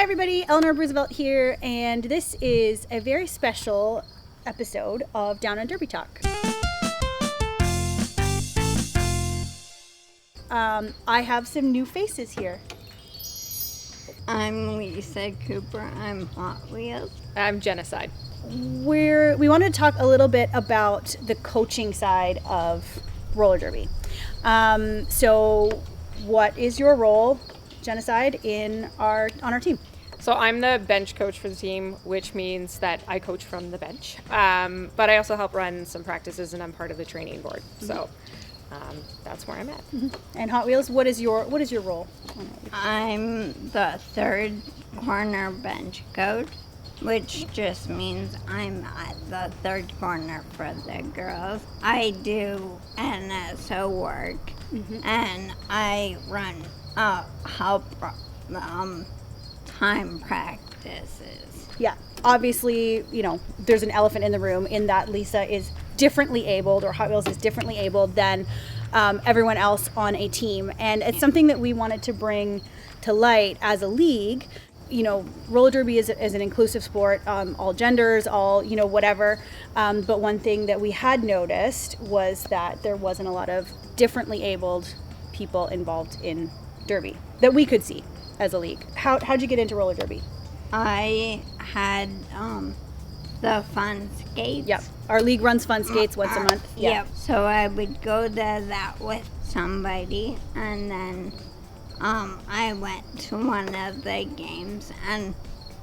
Hi everybody, Eleanor Roosevelt here, and this is a very special episode of Down and Derby Talk. I have some new faces here. I'm Lisa Cooper. I'm Hot Wheels. I'm Genocide. We want to talk a little bit about the coaching side of roller derby. So what is your role, Genocide, on our team? So I'm the bench coach for the team, which means that I coach from the bench. But I also help run some practices, and I'm part of the training board. So that's where I'm at. And Hot Wheels, what is your role? I'm the third corner bench coach, which just means I'm at the third corner for the girls. I do NSO work, and I run help time practices. Yeah, obviously, there's an elephant in the room in that Lisa is differently abled, or Hot Wheels is differently abled than everyone else on a team. And it's something that we wanted to bring to light as a league. Roller derby is an inclusive sport, all genders, all, whatever. But one thing that we had noticed was that there wasn't a lot of differently abled people involved in derby that we could see as a league. How'd you get into roller derby? I had the fun skates. Yep. Our league runs fun skates once a month. Yep. So I would go to that with somebody, and then I went to one of the games, and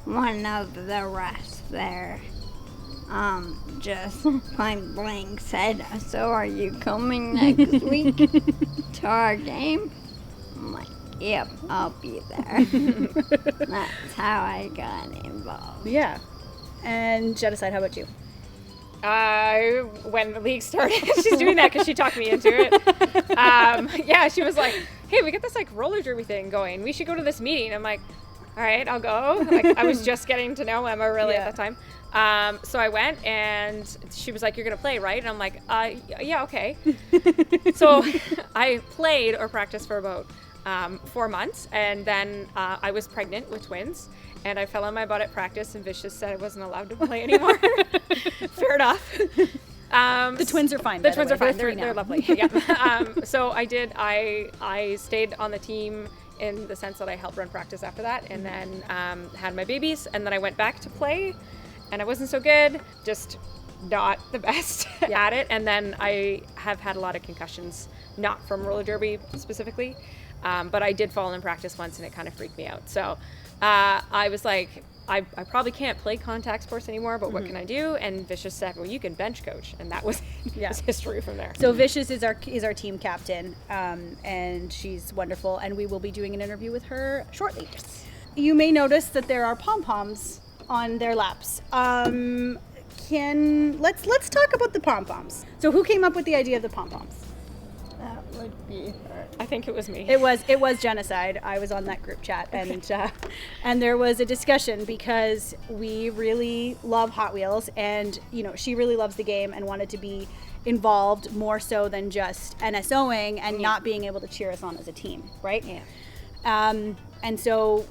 one of the refs there just point blank said, "So are you coming next week to our game?" I'm like, "Yep, I'll be there." That's how I got involved. Yeah. And Genocide, how about you? When the league started, she's doing that because she talked me into it. She was like, "Hey, we got this roller derby thing going. We should go to this meeting." I'm like, "All right, I'll go." I was just getting to know Emma really at that time. So I went, and she was like, "You're gonna play, right?" And I'm like, "Yeah, okay." So I played or practiced for about 4 months, and then I was pregnant with twins, and I fell on my butt at practice, and Vicious said I wasn't allowed to play anymore. Fair enough. The twins are fine. The twins are fine. They're lovely. Yeah. So I did. I stayed on the team in the sense that I helped run practice after that, and then had my babies, and then I went back to play, and I wasn't so good. Just not the best at it. And then I have had a lot of concussions, not from roller derby specifically. But I did fall in practice once, and it kind of freaked me out. So I was like, I probably can't play contact sports anymore, but what can I do? And Vicious said, "Well, you can bench coach," and that was history from there. So Vicious is our team captain, and she's wonderful, and we will be doing an interview with her shortly. Yes. You may notice that there are pom-poms on their laps. Let's talk about the pom-poms. So who came up with the idea of the pom-poms? That would be her. I think it was me. It was Genocide. I was on that group chat, and there was a discussion because we really love Hot Wheels, and she really loves the game and wanted to be involved more so than just NSOing and not being able to cheer us on as a team, right? Yeah. And so,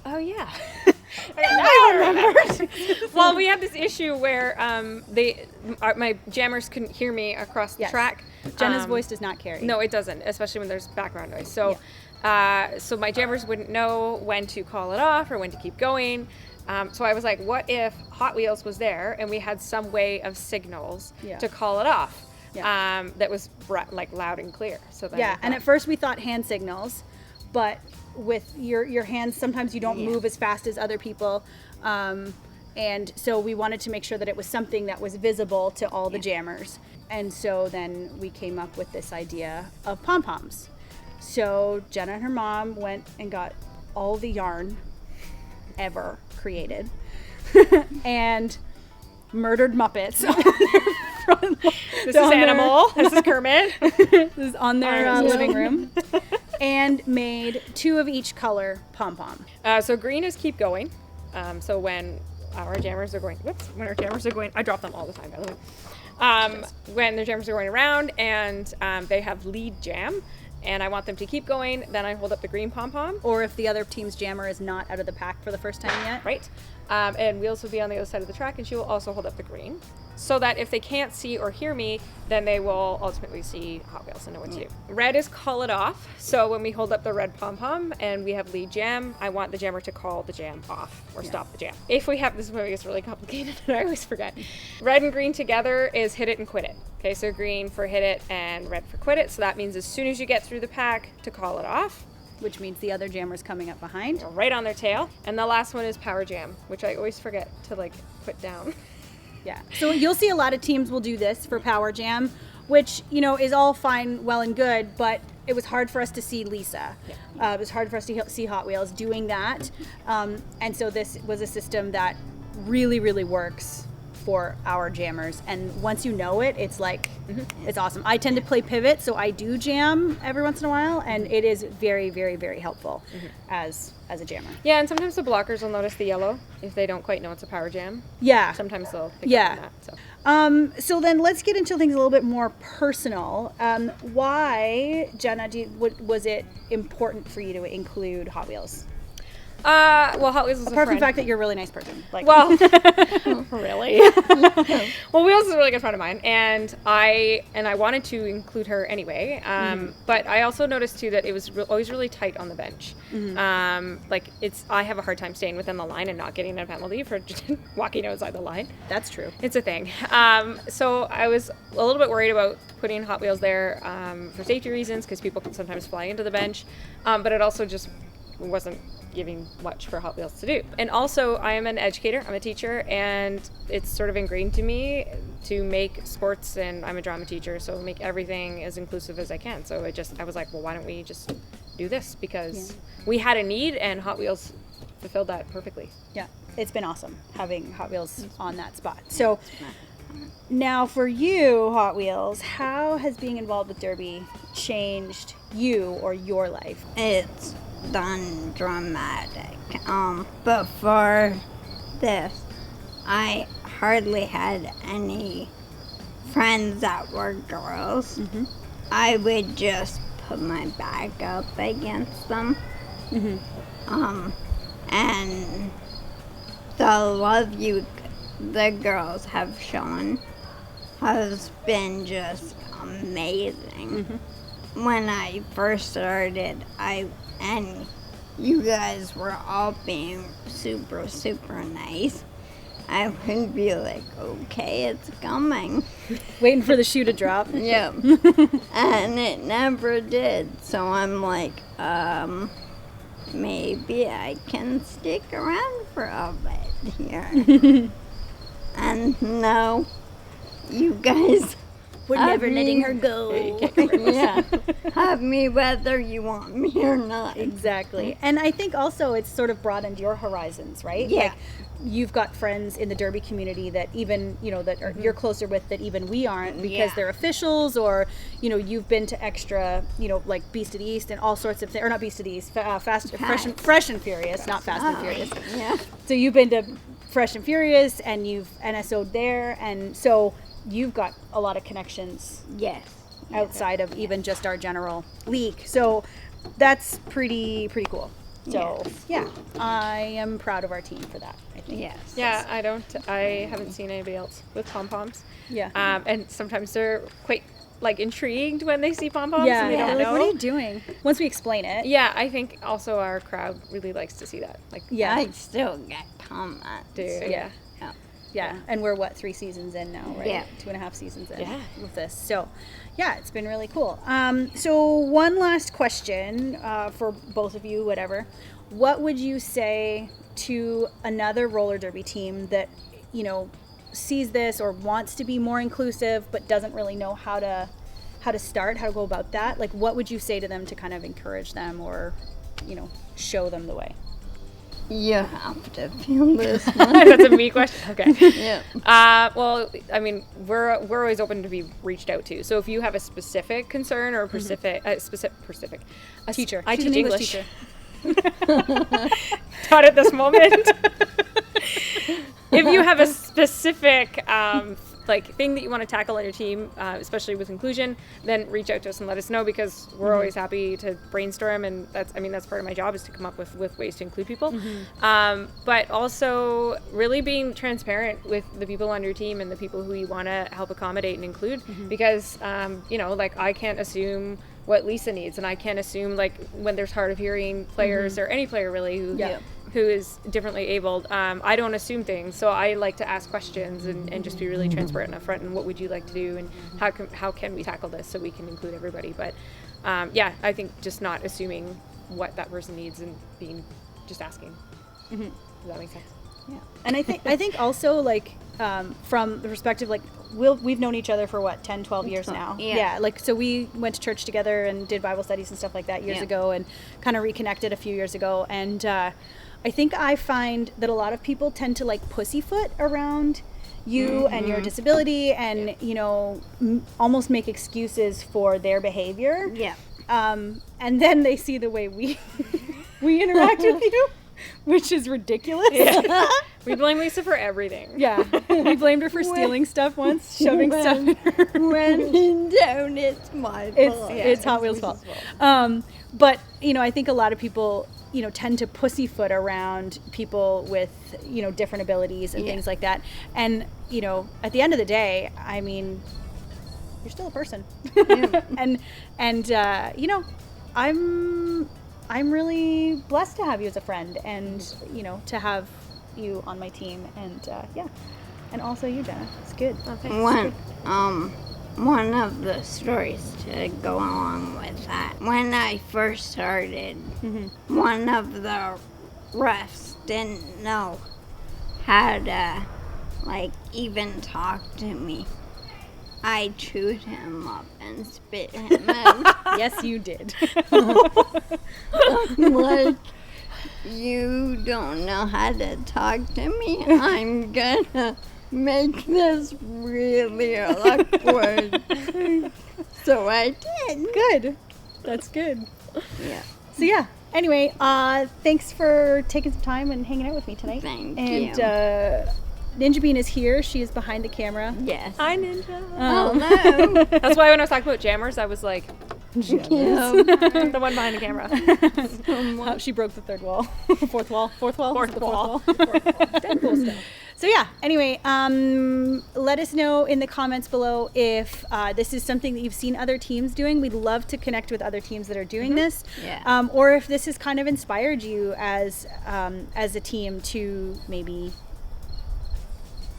oh yeah. I remember. Well, we had this issue where my jammers couldn't hear me across the track. Jenna's voice does not carry. No, it doesn't, especially when there's background noise. So, so my jammers wouldn't know when to call it off or when to keep going. So I was like, what if Hot Wheels was there and we had some way of signals to call it off that was loud and clear? So then and at first we thought hand signals, but with your hands, sometimes you don't move as fast as other people. And so we wanted to make sure that it was something that was visible to all the jammers. And so then we came up with this idea of pom-poms. So Jenna and her mom went and got all the yarn ever created and murdered Muppets on their front. This is Animal. This is Kermit. This is on their living room. And made 2 of each color pom-pom. So green is keep going. So when our jammers are going, I drop them all the time, by the way. When the jammers are going around, and they have lead jam, and I want them to keep going, then I hold up the green pom-pom. Or if the other team's jammer is not out of the pack for the first time yet. Right. And Wheels will be on the other side of the track, and she will also hold up the green. So that if they can't see or hear me, then they will ultimately see Hot Wheels and know what to do. Red is call it off. So when we hold up the red pom-pom and we have lead jam, I want the jammer to call the jam off or stop the jam. If we have, this is where it gets really complicated and I always forget. Red and green together is hit it and quit it. Okay, so green for hit it and red for quit it. So that means as soon as you get through the pack to call it off, which means the other jammer's coming up behind. right on their tail. And the last one is power jam, which I always forget to like put down. Yeah. So you'll see a lot of teams will do this for Power Jam, which, you know, is all fine, well and good, but it was hard for us to see Lisa. Yeah. It was hard for us to see Hot Wheels doing that. And so this was a system that really, really works for our jammers. And once you know it, it's like, it's awesome. I tend to play pivot, so I do jam every once in a while, and it is very, very, very helpful as a jammer. Yeah, and sometimes the blockers will notice the yellow if they don't quite know it's a power jam. Yeah. Sometimes they'll pick up on that. So. So then let's get into things a little bit more personal. Why, Jenna, was it important for you to include Hot Wheels? Well, Hot Wheels is Apart a from friend. the fact that you're a really nice person. Like, Well, really? Well, Wheels is a really good friend of mine, and I wanted to include her anyway. But I also noticed too that it was always really tight on the bench. Like I have a hard time staying within the line and not getting a penalty for walking outside the line. that's true. It's a thing. So I was a little bit worried about putting Hot Wheels there for safety reasons because people can sometimes fly into the bench, but it also just wasn't giving much for Hot Wheels to do. And also, I am an educator, I'm a teacher, and it's sort of ingrained to me to make sports, and I'm a drama teacher, so make everything as inclusive as I can. So I was like, well, why don't we just do this? Because we had a need, and Hot Wheels fulfilled that perfectly. Yeah, it's been awesome having Hot Wheels on that spot. So now for you, Hot Wheels, how has being involved with Derby changed you or your life? It's done dramatic. Before this, I hardly had any friends that were girls. I would just put my back up against them. And the love the girls have shown has been just amazing. When I first started, and you guys were all being super, super nice, I would be like, okay, it's coming. Waiting for the shoe to drop. Yeah. And it never did. So I'm like, maybe I can stick around for a bit here. And no, you guys... We're never letting her go. Yeah. Have me whether you want me or not. Exactly. And I think also it's sort of broadened your horizons, right? Yeah. Like, you've got friends in the Derby community that even, that are, you're closer with that even we aren't because they're officials, or, you've been to extra, like Beast of the East and all sorts of things, or not Beast of the East, Fresh and Furious, not Fast and Furious. Yeah. So you've been to Fresh and Furious and you've NSO'd there, and so you've got a lot of connections outside of even just our general league. So that's pretty cool. So I am proud of our team for that, I think. Yes. Yeah, I haven't seen anybody else with pom-poms. Yeah. And sometimes they're quite intrigued when they see pom-poms. Yeah, and they don't they're like, know. what are you doing? Once we explain it. Yeah, I think also our crowd really likes to see that. I still get comments. Yeah. Yeah, and we're 3 seasons in now, right? Yeah. 2.5 seasons in with this. So, it's been really cool. So one last question for both of you, whatever. What would you say to another roller derby team that, sees this or wants to be more inclusive but doesn't really know how to start, how to go about that? Like, what would you say to them to kind of encourage them or, show them the way? You have to feel this one. That's a me question. Okay. Yeah. Well, I mean, we're always open to be reached out to. So if you have a specific concern or a specific Teacher. I She's teach an English. teacher. Not at this moment. If you have a specific thing that you want to tackle on your team, especially with inclusion, then reach out to us and let us know, because we're always happy to brainstorm, and that's part of my job, is to come up with ways to include people. But also really being transparent with the people on your team and the people who you want to help accommodate and include, because I can't assume what Lisa needs, and I can't assume when there's hard of hearing players or any player really who is differently abled. I don't assume things, so I like to ask questions and just be really transparent and upfront. And what would you like to do, and how can we tackle this so we can include everybody? But I think just not assuming what that person needs and just asking. Does that make sense? Yeah, and I think also from the perspective, we've known each other for what, 10, 12 years now. Yeah. So we went to church together and did Bible studies and stuff like that years ago, and kind of reconnected a few years ago. And I think I find that a lot of people tend to pussyfoot around you and your disability, and almost make excuses for their behavior. Yeah. And then they see the way we interact with you, which is ridiculous. Yeah. We blame Lisa for everything. Yeah. We blamed her for stealing stuff once, shoving stuff in her. When in doubt, it's my fault. It's Hot Wheels' fault. But, I think a lot of people, tend to pussyfoot around people with, different abilities and things like that. And, at the end of the day, you're still a person. and I'm really blessed to have you as a friend, and, to have you on my team, and and also you, Jenna. It's good. Okay. One of the stories to go along with that. When I first started, one of the refs didn't know how to even talk to me. I chewed him up and spit him out. Yes, you did. You don't know how to talk to me? I'm gonna make this really awkward. So I did. Good. That's good. Yeah. So anyway, thanks for taking some time and hanging out with me tonight. Thank you. you. And Ninja Bean is here. She is behind the camera. Yes. Hi, Ninja. Hello. That's why when I was talking about jammers, I was like, the one behind the camera. She broke the third wall. Fourth wall. Fourth wall. Cool stuff. So anyway, let us know in the comments below if this is something that you've seen other teams doing. We'd love to connect with other teams that are doing this. Yeah. Or if this has kind of inspired you as a team to maybe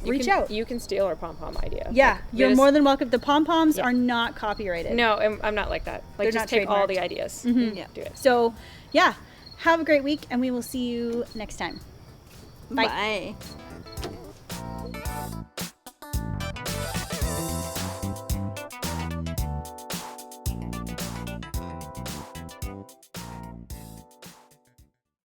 reach out. You can steal our pom-pom idea. Yeah, you're more than welcome. The pom-poms are not copyrighted. No, I'm not like that. They're just not take all trademarked. the ideas. Yeah. Do it. So, have a great week, and we will see you next time. Bye. Bye.